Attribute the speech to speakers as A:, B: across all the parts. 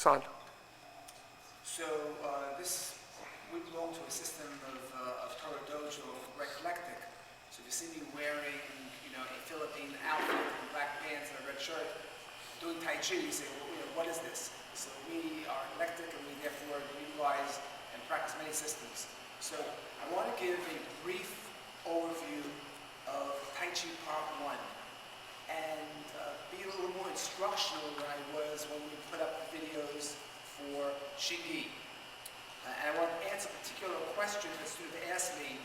A: It's on.
B: So we belong to a system of Torah Dojo eclectic. So if you see me wearing, a Philippine outfit and black pants and a red shirt, doing Tai Chi, you say, well, what is this? So we are eclectic and we therefore utilize and practice many systems. So I want to give a brief overview of Tai Chi Part 1 and be a little more instructional than I was when we put up the videos for Shingi. And I want to answer a particular question that a student asked me,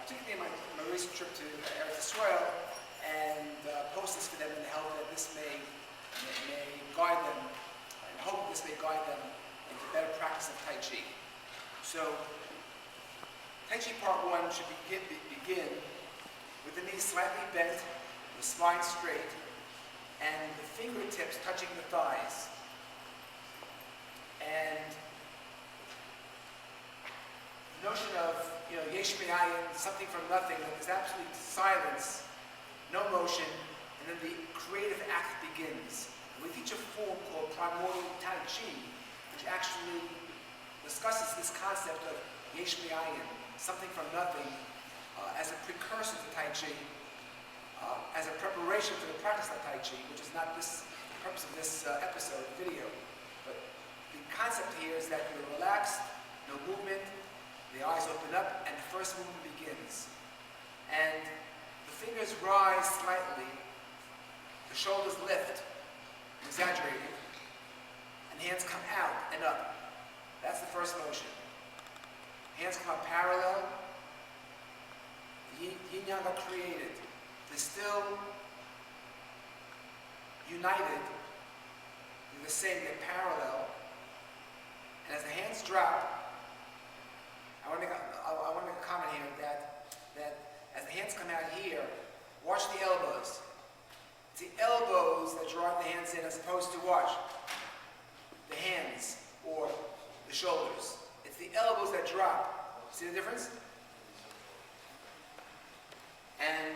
B: particularly in my recent trip to Eretz Israel, and post this for them in the hope that this may guide them, and hope this may guide them into better practice of Tai Chi. So, Tai Chi Part 1 should begin with the knees slightly bent, the spine straight, and the fingertips touching the thighs. And the notion of, yesh me'ayin, something from nothing, that there's absolute silence, no motion, and then the creative act begins. And we teach a form called primordial Tai Chi, which actually discusses this concept of yesh me'ayin, something from nothing, as a precursor to Tai Chi, as a preparation for the practice of Tai Chi, which is not the purpose of this episode, video. But the concept here is that you're relaxed, no movement, the eyes open up, and the first movement begins. And the fingers rise slightly, the shoulders lift, exaggerated, and the hands come out and up. That's the first motion. Hands come up parallel, the yin-yang are created. They're still united, they're the same, they're parallel. And as the hands drop, I want to make a comment here that as the hands come out here, watch the elbows. It's the elbows that drive the hands in as opposed to watch the hands or the shoulders. It's the elbows that drop. See the difference? And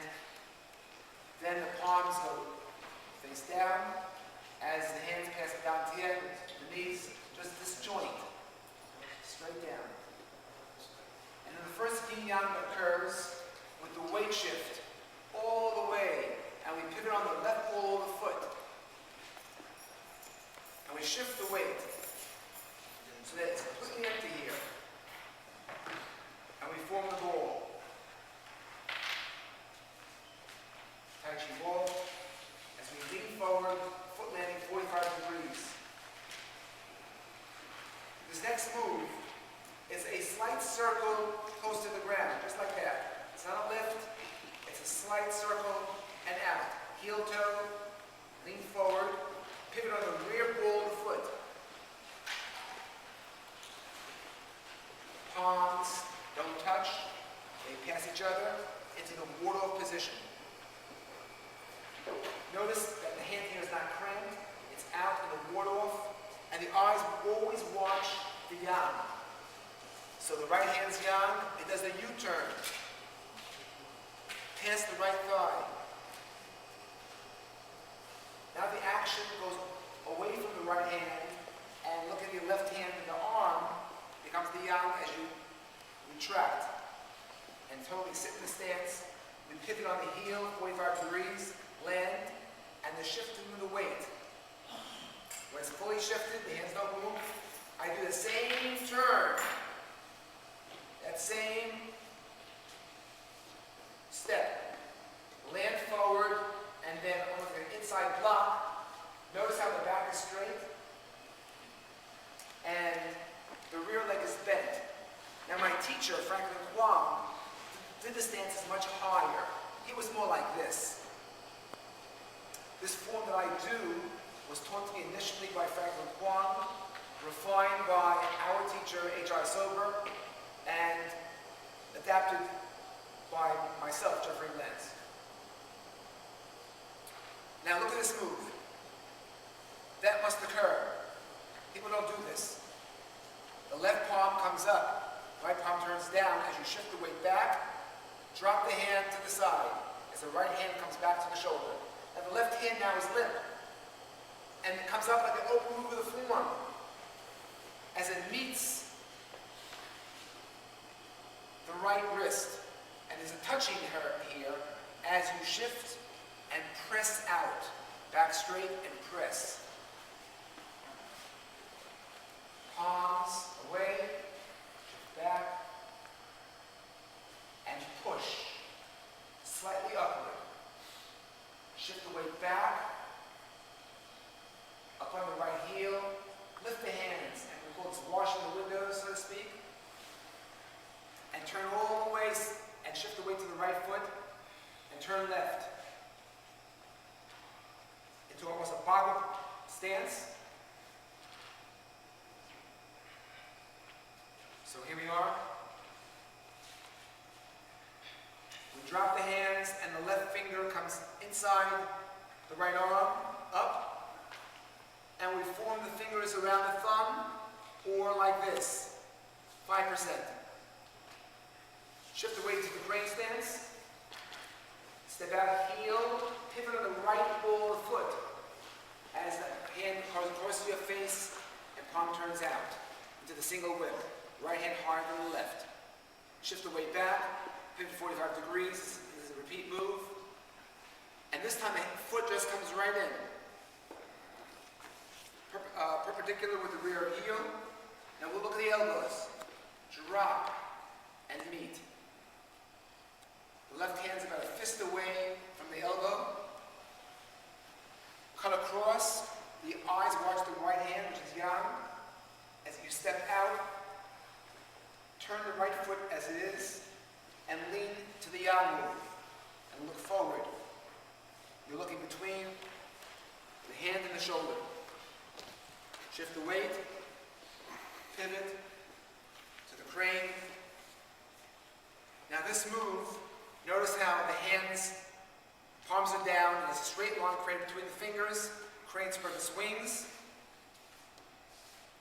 B: then the palms go face down. As the hands pass down to the head, the knees just disjoint, straight down. And then the first yin-yang occurs with the weight shift all the way, and we pivot on the left ball of the foot. And we shift the weight so that it's completely empty here. And we form the ball. Tai Chi ball. As we lean forward, foot landing 45 degrees. This next move is a slight circle close to the ground, just like that. It's not a lift, it's a slight circle and out. Heel toe, lean forward, pivot on the rear ball of the foot. Palms don't touch, they pass each other into the ward-off position. Notice that the hand here is not cramped, it's out in the ward-off, and the eyes always watch the yang. So the right hand's yang, it does a U-turn. Past the right thigh. Now the action goes away from the right hand, and look at the left hand and the arm becomes the yang as you retract. And totally sit in the stance. We pivot on the heel, 45 degrees, land, and the shifting of the weight. When it's fully shifted, the hands don't move. I do the same turn. That same step. Land forward, and then almost like an inside block. Notice how the back is straight. And the rear leg is bent. Now my teacher, Franklin Kwong, did the stances much higher. He was more like this. This form that I do was taught to me initially by Franklin Kwong, refined by our teacher, H.I. Sober, and adapted by myself, Jeffrey Glanz. Now look at this move. That must occur. People don't do this. The left palm comes up, right palm turns down as you shift the weight back, drop the hand to the side as the right hand comes back to the shoulder. And the left hand now is limp. And it comes up like an open move of the forearm. wrist. And there's a touching here as you shift and press out. Back straight and press. Palms away, shift back, and push. Slightly upward. Shift the weight back, up on the right heel, lift the hands, and we call this washing the windows, so to speak. And turn all the way, and shift the weight to the right foot, and turn left. Into almost a bottom stance. So here we are. We drop the hands, and the left finger comes inside the right arm, up. And we form the fingers around the thumb, or like this, 5%. Shift the weight to the crane stance. Step out, heel, pivot on the right ball of the foot. As the hand comes across your face and palm turns out into the single whip. Right hand higher than the left. Shift the weight back, pivot 45 degrees. This is a repeat move. And this time the foot just comes right in. Perpendicular with the rear heel. Now we'll look at the elbows. Drop and meet. The left hand's about a fist away from the elbow. Cut across. The eyes watch the right hand, which is yang. As you step out, turn the right foot as it is, and lean to the yang move, and look forward. You're looking between the hand and the shoulder. Shift the weight, pivot to the crane. Now this move, notice how the hands, palms are down, and there's a straight line created between the fingers. Crane spread its wings.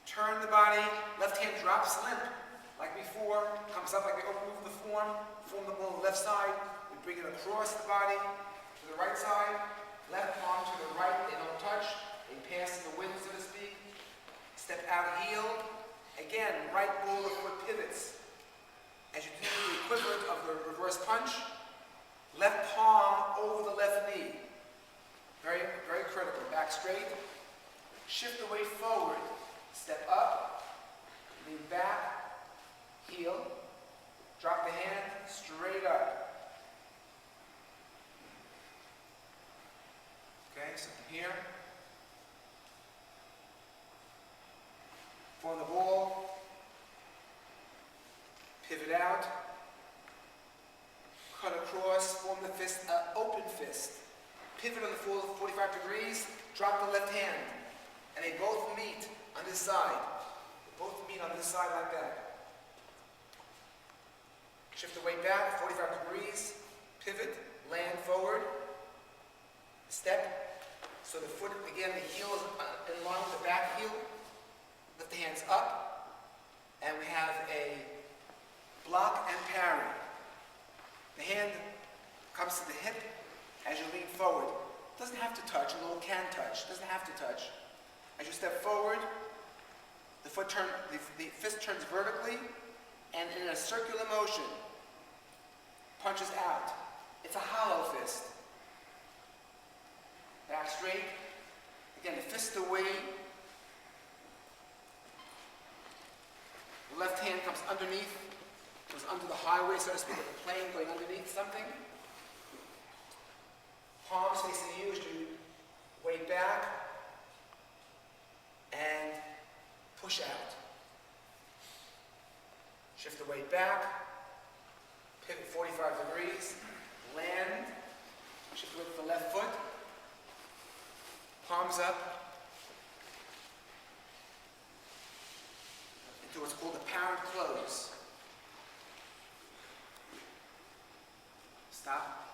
B: Turn the body, left hand drops limp, like before, comes up like we open move the form the ball on the left side. We bring it across the body to the right side, left palm to the right, they don't touch, they pass in the wind, so to speak. Step out, heel. Again, right ball of foot pivots. As you do the equivalent of the reverse punch, left palm over the left knee. Very, very critical. Back straight. Shift the weight forward. Step up. Lean back. Heel. Drop the hand. Straight up. Okay, so from here. Form the ball. Pivot out. Cut across. Form the fist, open fist. Pivot on the full 45 degrees. Drop the left hand. And they both meet on this side. They both meet on this side like that. Shift the weight back, 45 degrees. Pivot, land forward. Step. So the foot, again, the heel is in line with the back heel. Lift the hands up. And we have a block and parry. The hand comes to the hip as you lean forward. Doesn't have to touch, a little can touch. Doesn't have to touch. As you step forward, the fist turns vertically, and in a circular motion, punches out. It's a hollow fist. Back straight. Again, the fist away. The left hand comes underneath, goes under the highway, so to speak, of the plane going underneath something. Palms facing you as you weight back and push out. Shift the weight back, pivot 45 degrees, land, shift with the left foot, palms up into what's called a parent close. Stop.